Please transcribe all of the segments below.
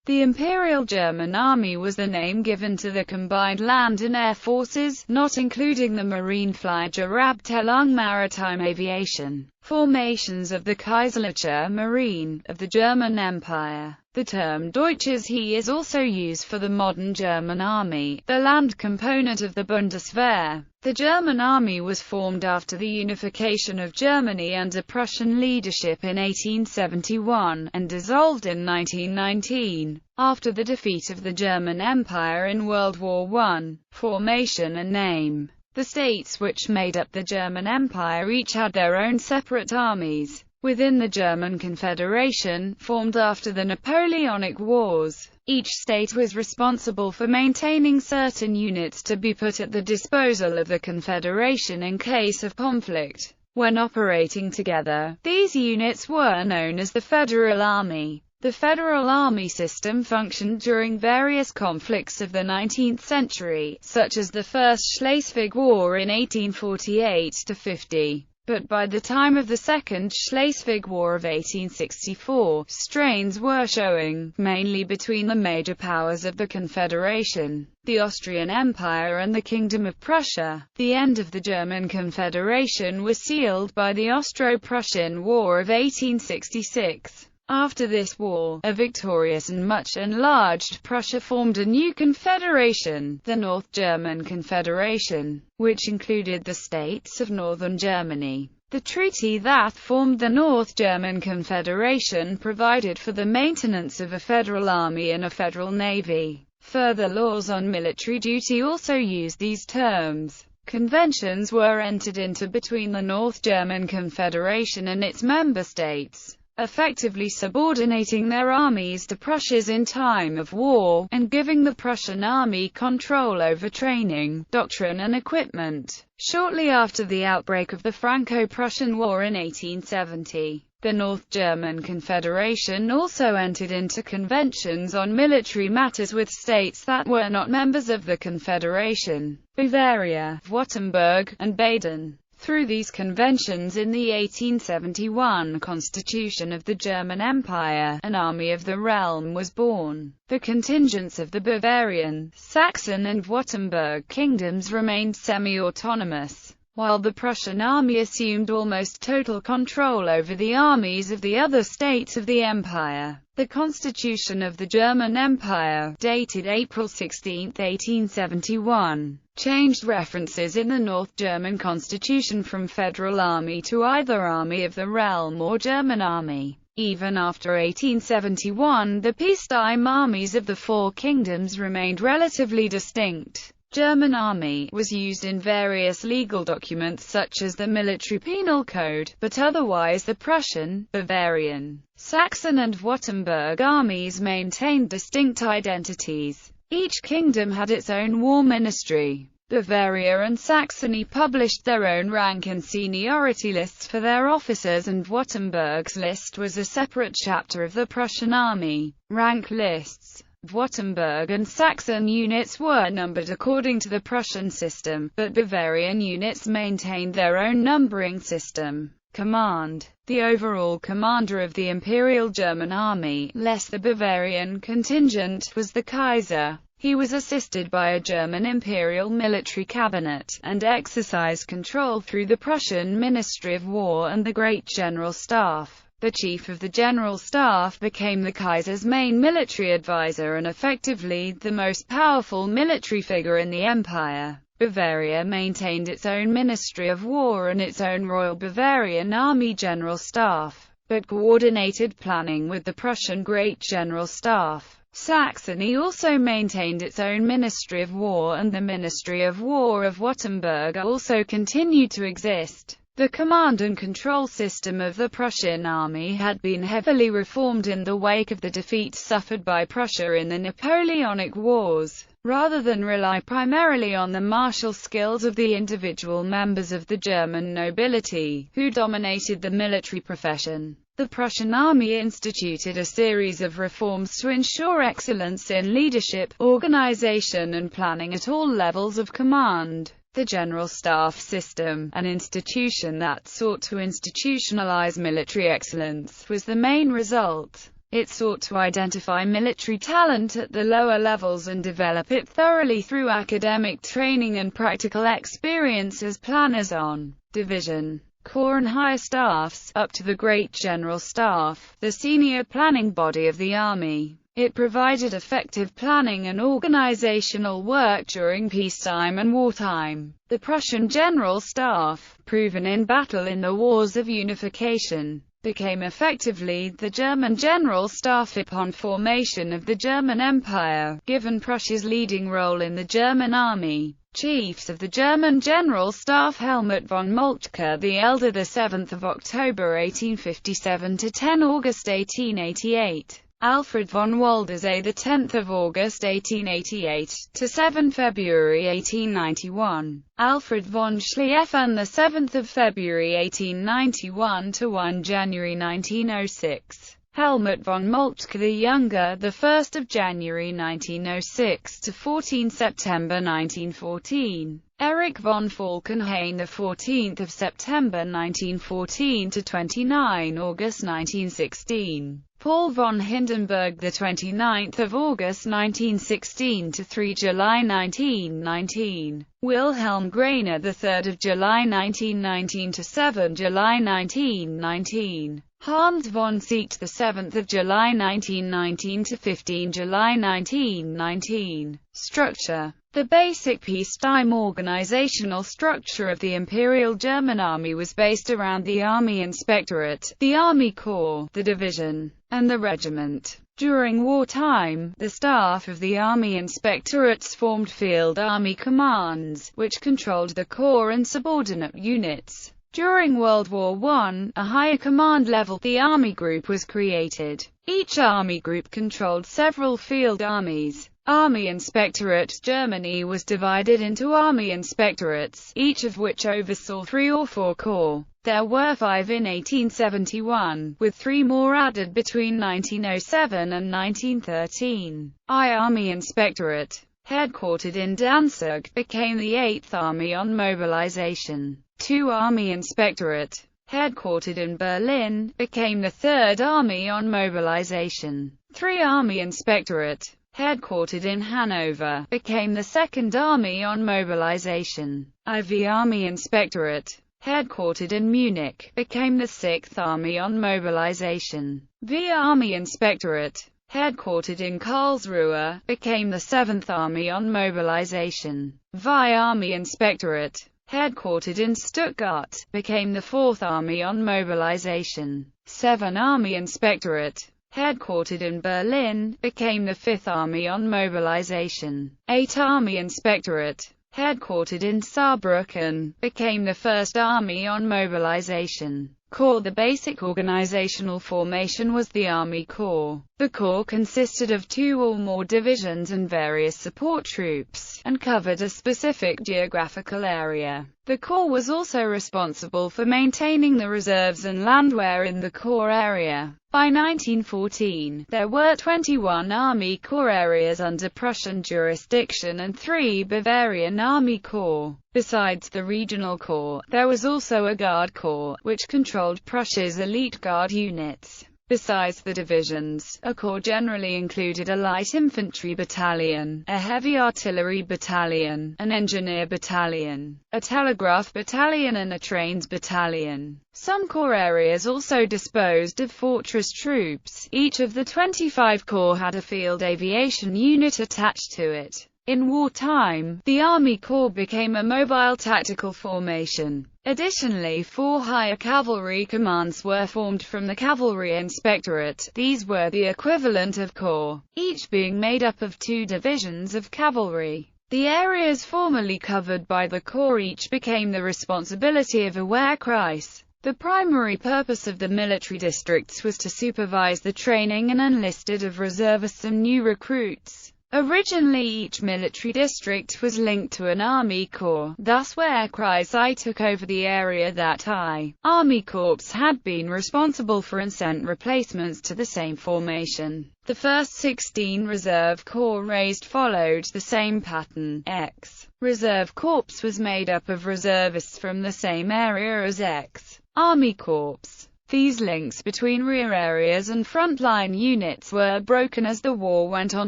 The Imperial German Army was the name given to the combined land and air forces, not including the Marine-Fliegerabteilung maritime aviation formations of the Kaiserliche Marine of the German Empire. The term Deutsches Heer is also used for the modern German army, the land component of the Bundeswehr. The German army was formed after the unification of Germany under Prussian leadership in 1871, and dissolved in 1919, after the defeat of the German Empire in World War I. Formation and name. The states which made up the German Empire each had their own separate armies. Within the German Confederation, formed after the Napoleonic Wars, each state was responsible for maintaining certain units to be put at the disposal of the Confederation in case of conflict. When operating together, these units were known as the Federal Army. The Federal Army system functioned during various conflicts of the 19th century, such as the First Schleswig War in 1848–50. But by the time of the Second Schleswig War of 1864, strains were showing, mainly between the major powers of the Confederation, the Austrian Empire and the Kingdom of Prussia. The end of the German Confederation was sealed by the Austro-Prussian War of 1866. After this war, a victorious and much enlarged Prussia formed a new confederation, the North German Confederation, which included the states of northern Germany. The treaty that formed the North German Confederation provided for the maintenance of a federal army and a federal navy. Further laws on military duty also used these terms. Conventions were entered into between the North German Confederation and its member states, effectively subordinating their armies to Prussia's in time of war, and giving the Prussian army control over training, doctrine and equipment. Shortly after the outbreak of the Franco-Prussian War in 1870, the North German Confederation also entered into conventions on military matters with states that were not members of the Confederation: Bavaria, Württemberg, and Baden. Through these conventions in the 1871 Constitution of the German Empire, an Army of the Realm was born. The contingents of the Bavarian, Saxon and Württemberg kingdoms remained semi-autonomous, while the Prussian army assumed almost total control over the armies of the other states of the empire. The Constitution of the German Empire, dated April 16, 1871, changed references in the North German Constitution from Federal Army to either Army of the Realm or German Army. Even after 1871, the peacetime armies of the four kingdoms remained relatively distinct. German Army was used in various legal documents such as the Military Penal Code, but otherwise the Prussian, Bavarian, Saxon and Württemberg armies maintained distinct identities. Each kingdom had its own war ministry. Bavaria and Saxony published their own rank and seniority lists for their officers, and Württemberg's list was a separate chapter of the Prussian army. Rank lists. Württemberg and Saxon units were numbered according to the Prussian system, but Bavarian units maintained their own numbering system. Command. The overall commander of the Imperial German Army, less the Bavarian contingent, was the Kaiser. He was assisted by a German Imperial Military Cabinet, and exercised control through the Prussian Ministry of War and the Great General Staff. The Chief of the General Staff became the Kaiser's main military advisor and effectively the most powerful military figure in the empire. Bavaria maintained its own Ministry of War and its own Royal Bavarian Army General Staff, but coordinated planning with the Prussian Great General Staff. Saxony also maintained its own Ministry of War, and the Ministry of War of Württemberg also continued to exist. The command and control system of the Prussian army had been heavily reformed in the wake of the defeat suffered by Prussia in the Napoleonic Wars. Rather than rely primarily on the martial skills of the individual members of the German nobility, who dominated the military profession, the Prussian army instituted a series of reforms to ensure excellence in leadership, organization and planning at all levels of command. The General Staff system, an institution that sought to institutionalize military excellence, was the main result. It sought to identify military talent at the lower levels and develop it thoroughly through academic training and practical experience as planners on division, corps and higher staffs, up to the Great General Staff, the senior planning body of the Army. It provided effective planning and organizational work during peacetime and wartime. The Prussian General Staff, proven in battle in the Wars of Unification, became effectively the German General Staff upon formation of the German Empire, given Prussia's leading role in the German Army. Chiefs of the German General Staff: Helmut von Moltke the Elder, the 7th of October 1857 to 10 August 1888. Alfred von Waldersee, the 10th of August 1888 to 7 February 1891. Alfred von Schlieffen, the 7th of February 1891 to 1 January 1906. Helmut von Moltke the Younger, the 1st of January 1906 to 14 September 1914. Erich von Falkenhayn, the 14th of September 1914 to 29 August 1916. Paul von Hindenburg, the 29th of August 1916 to 3 July 1919. Wilhelm Grainer, the 3rd of July 1919 to 7 July 1919. Hans von Seeckt, the 7th of July 1919 to 15 July 1919. Structure. The basic peacetime organizational structure of the Imperial German Army was based around the Army Inspectorate, the Army Corps, the Division, and the Regiment. During wartime, the staff of the Army Inspectorates formed Field Army Commands, which controlled the Corps and subordinate units. During World War I, a higher command level, the Army Group, was created. Each Army Group controlled several field armies. Army Inspectorate Germany was divided into Army Inspectorates, each of which oversaw 3 or 4 corps. There were 5 in 1871, with 3 more added between 1907 and 1913. Army Inspectorate, headquartered in Danzig, became the 8th Army on mobilization. 2 Army Inspectorate, headquartered in Berlin, became the 3rd Army on mobilization. 3 Army Inspectorate, headquartered in Hanover, became the 2nd Army on mobilization. IV Army Inspectorate, headquartered in Munich, became the 6th Army on mobilization. V Army Inspectorate, headquartered in Karlsruhe, became the 7th Army on mobilization. VI Army Inspectorate, headquartered in Stuttgart, became the 4th Army on mobilization. 7 Army Inspectorate, headquartered in Berlin, became the 5th Army on mobilization. 8 Army Inspectorate, headquartered in Saarbrücken, became the 1st Army on mobilization. Corps. The basic organizational formation was the Army Corps. The Corps consisted of 2 or more divisions and various support troops, and covered a specific geographical area. The Corps was also responsible for maintaining the reserves and landwehr in the Corps area. By 1914, there were 21 Army Corps areas under Prussian jurisdiction and 3 Bavarian Army Corps. Besides the regional corps, there was also a Guard Corps, which controlled Prussia's elite guard units. Besides the divisions, a corps generally included a light infantry battalion, a heavy artillery battalion, an engineer battalion, a telegraph battalion and a trains battalion. Some corps areas also disposed of fortress troops. Each of the 25 corps had a field aviation unit attached to it. In wartime, the Army Corps became a mobile tactical formation. Additionally, 4 higher cavalry commands were formed from the Cavalry Inspectorate. These were the equivalent of corps, each being made up of 2 divisions of cavalry. The areas formerly covered by the corps each became the responsibility of a Wehrkreis. The primary purpose of the military districts was to supervise the training and enlisted of reservists and new recruits. Originally each military district was linked to an Army Corps, thus Wehrkreis I took over the area that Army Corps had been responsible for and sent replacements to the same formation. The first 16 Reserve Corps raised followed the same pattern. X Reserve Corps was made up of reservists from the same area as X Army Corps. These links between rear areas and frontline units were broken as the war went on,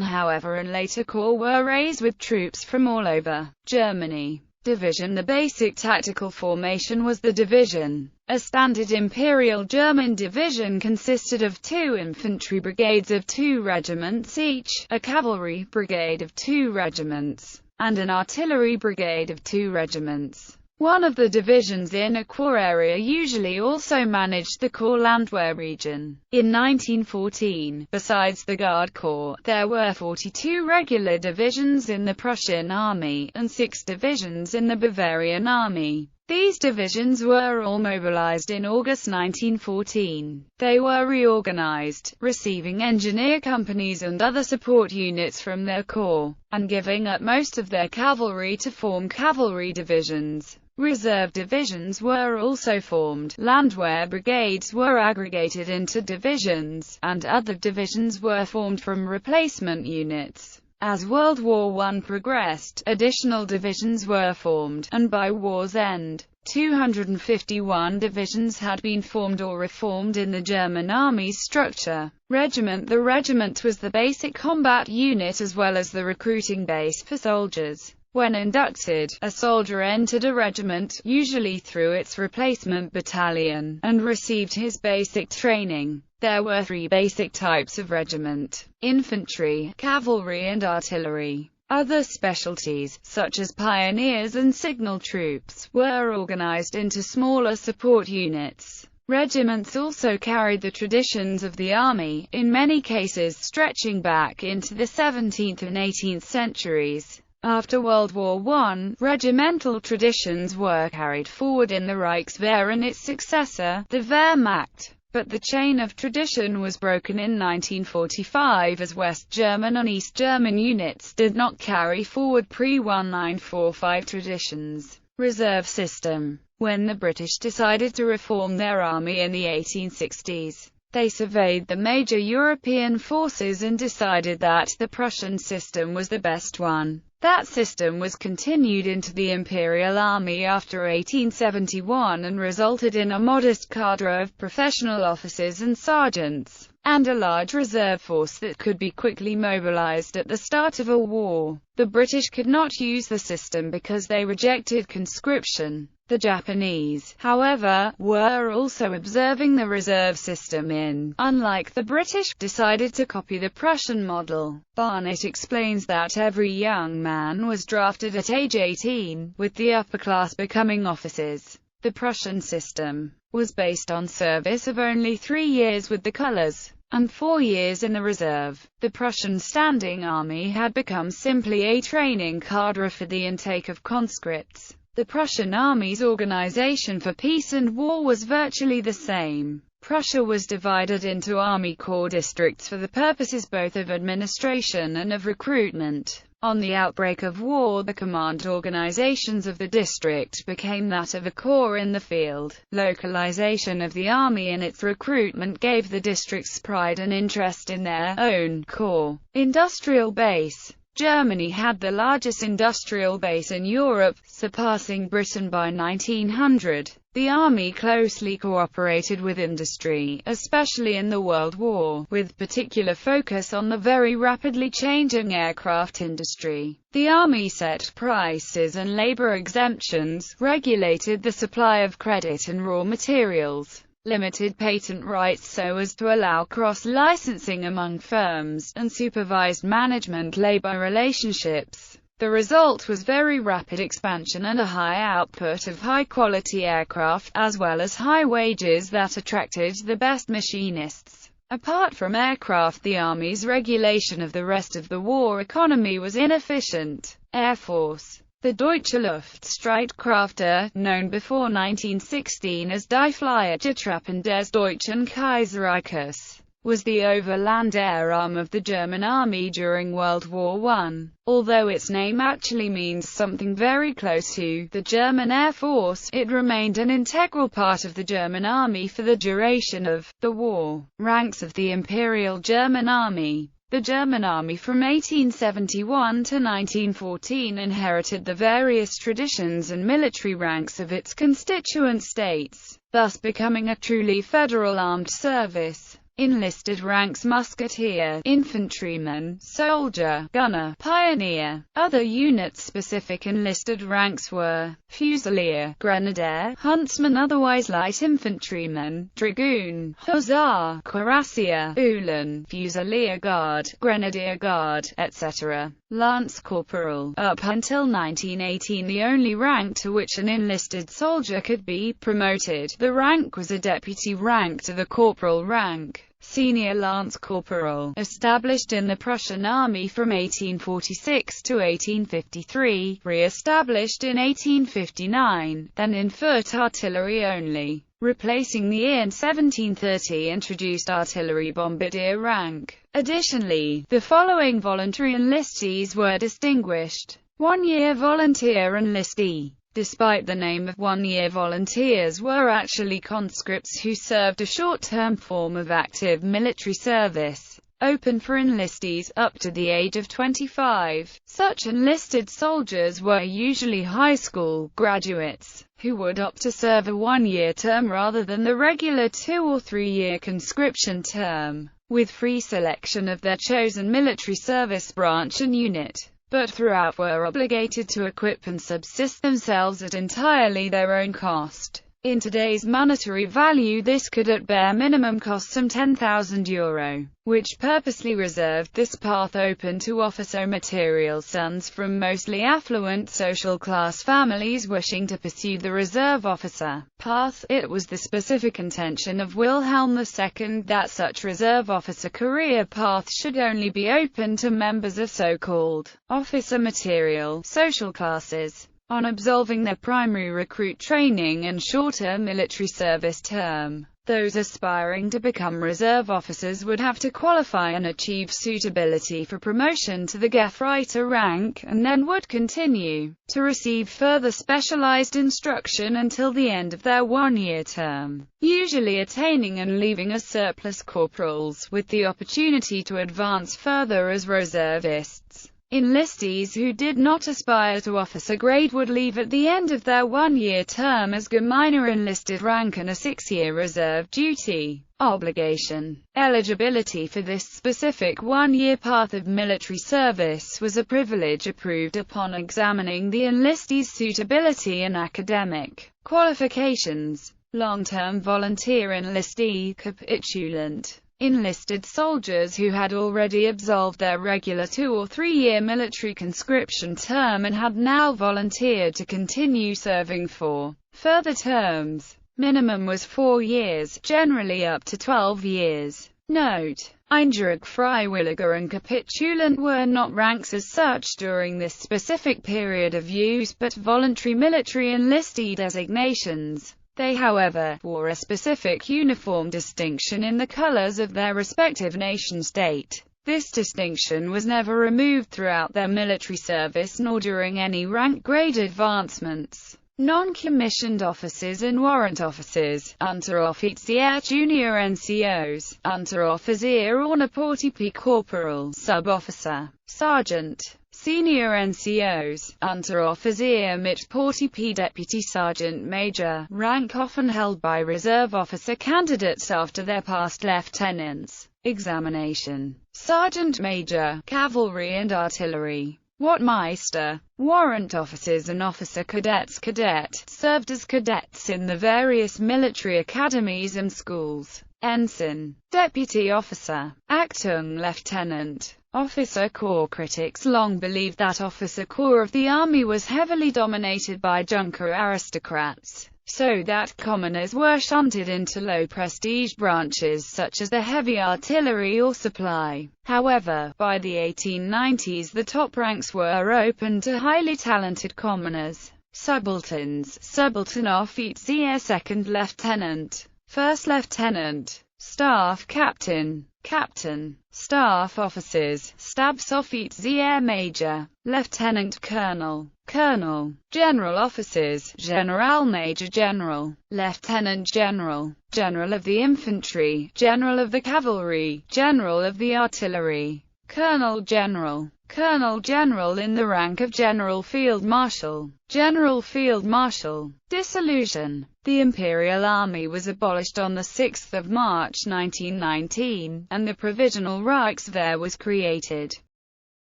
however, and later corps were raised with troops from all over Germany. Division. The basic tactical formation was the division. A standard Imperial German division consisted of 2 infantry brigades of 2 regiments each, a cavalry brigade of 2 regiments, and an artillery brigade of 2 regiments. One of the divisions in a corps area usually also managed the Corps Landwehr region. In 1914, besides the Guard Corps, there were 42 regular divisions in the Prussian Army, and 6 divisions in the Bavarian Army. These divisions were all mobilized in August 1914. They were reorganized, receiving engineer companies and other support units from their corps, and giving up most of their cavalry to form cavalry divisions. Reserve divisions were also formed, Landwehr brigades were aggregated into divisions, and other divisions were formed from replacement units. As World War I progressed, additional divisions were formed, and by war's end, 251 divisions had been formed or reformed in the German Army's structure. Regiment. The regiment was the basic combat unit as well as the recruiting base for soldiers. When inducted, a soldier entered a regiment, usually through its replacement battalion, and received his basic training. There were 3 basic types of regiment: infantry, cavalry and artillery. Other specialties, such as pioneers and signal troops, were organized into smaller support units. Regiments also carried the traditions of the army, in many cases stretching back into the 17th and 18th centuries. After World War I, regimental traditions were carried forward in the Reichswehr and its successor, the Wehrmacht. But the chain of tradition was broken in 1945 as West German and East German units did not carry forward pre-1945 traditions. Reserve system. When the British decided to reform their army in the 1860s, they surveyed the major European forces and decided that the Prussian system was the best one. That system was continued into the Imperial Army after 1871 and resulted in a modest cadre of professional officers and sergeants, and a large reserve force that could be quickly mobilized at the start of a war. The British could not use the system because they rejected conscription. The Japanese, however, were also observing the reserve system and, unlike the British, decided to copy the Prussian model. Barnett explains that every young man was drafted at age 18, with the upper class becoming officers. The Prussian system was based on service of only 3 years with the colors, and 4 years in the reserve. The Prussian standing army had become simply a training cadre for the intake of conscripts. The Prussian army's organization for peace and war was virtually the same. Prussia was divided into army corps districts for the purposes both of administration and of recruitment. On the outbreak of war, the command organizations of the district became that of a corps in the field. Localization of the army and its recruitment gave the districts pride and interest in their own corps. Industrial base. Germany had the largest industrial base in Europe, surpassing Britain by 1900. The army closely cooperated with industry, especially in the World War, with particular focus on the very rapidly changing aircraft industry. The army set prices and labor exemptions, regulated the supply of credit and raw materials, limited patent rights so as to allow cross-licensing among firms, and supervised management-labor relationships. The result was very rapid expansion and a high output of high-quality aircraft, as well as high wages that attracted the best machinists. Apart from aircraft, the Army's regulation of the rest of the war economy was inefficient. Air Force. The Deutsche Luftstreitkräfte, known before 1916 as Die Fliegertruppen des Deutschen Kaiserreiches, was the overland air arm of the German Army during World War I. Although its name actually means something very close to the German Air Force, it remained an integral part of the German Army for the duration of the war. Ranks of the Imperial German Army. The German Army from 1871 to 1914 inherited the various traditions and military ranks of its constituent states. thus becoming a truly federal armed service. Enlisted ranks: musketeer, infantryman, soldier, gunner, pioneer. Other unit-specific enlisted ranks were fusilier, grenadier, huntsman, otherwise light infantryman, dragoon, hussar, cuirassier, uhlan, fusilier guard, grenadier guard, etc. Lance corporal. Up until 1918, the only rank to which an enlisted soldier could be promoted, the rank was a deputy rank to the corporal rank. Senior Lance Corporal, established in the Prussian Army from 1846 to 1853, re-established in 1859, then in foot artillery only, replacing the in 1730 introduced artillery bombardier rank. Additionally, the following voluntary enlistees were distinguished. 1-year volunteer enlistee. Despite the name of one-year volunteers, were actually conscripts who served a short-term form of active military service, open for enlistees up to the age of 25. Such enlisted soldiers were usually high school graduates, who would opt to serve a one-year term rather than the regular 2- or 3-year conscription term, with free selection of their chosen military service branch and unit, but throughout were obligated to equip and subsist themselves at entirely their own cost. In today's monetary value, this could at bare minimum cost some €10,000, which purposely reserved this path open to officer material sons from mostly affluent social class families wishing to pursue the reserve officer path. It was the specific intention of Wilhelm II that such reserve officer career paths should only be open to members of so-called officer material social classes, on absolving their primary recruit training and shorter military service term. Those aspiring to become reserve officers would have to qualify and achieve suitability for promotion to the Gefreiter rank, and then would continue to receive further specialized instruction until the end of their one-year term, usually attaining and leaving as surplus corporals, with the opportunity to advance further as reservists. Enlistees who did not aspire to officer grade would leave at the end of their one-year term as Gemeiner enlisted rank and a 6-year reserve duty obligation. Eligibility for this specific one-year path of military service was a privilege approved upon examining the enlistee's suitability and academic qualifications. Long-term volunteer enlistee, capitulant. Enlisted soldiers who had already absolved their regular 2- or 3-year military conscription term and had now volunteered to continue serving for further terms. Minimum was 4 years, generally up to 12 years. Note: Einjährige Freiwilliger and Capitulant were not ranks as such during this specific period of use, but voluntary military enlistee designations. They, however, wore a specific uniform distinction in the colors of their respective nation-state. This distinction was never removed throughout their military service nor during any rank-grade advancements. Non-commissioned officers and warrant officers, Unteroffizier, junior NCOs, Unteroffizier or Portip corporal, sub-officer, sergeant. Senior NCOs, Unteroffizier mit Portip deputy sergeant major, rank often held by reserve officer candidates after their past lieutenants. Examination. Sergeant major, cavalry and artillery. Wachtmeister, warrant officers and officer cadets. Cadet, served as cadets in the various military academies and schools. Ensign, deputy officer. Achtung, lieutenant. Officer corps. Critics long believed that officer corps of the army was heavily dominated by Junker aristocrats, so that commoners were shunted into low-prestige branches such as the heavy artillery or supply. However, by the 1890s the top ranks were open to highly talented commoners. Subalterns, Subalternoffizier, second lieutenant, first lieutenant, staff captain, captain, staff officers, Stabsoffizier major, lieutenant colonel, colonel, general officers, general major general, lieutenant general, general of the infantry, general of the cavalry, general of the artillery. Colonel General. Colonel General in the rank of General Field Marshal. General Field Marshal. Dissolution. The Imperial Army was abolished on 6 March 1919, and the Provisional Reichswehr was created.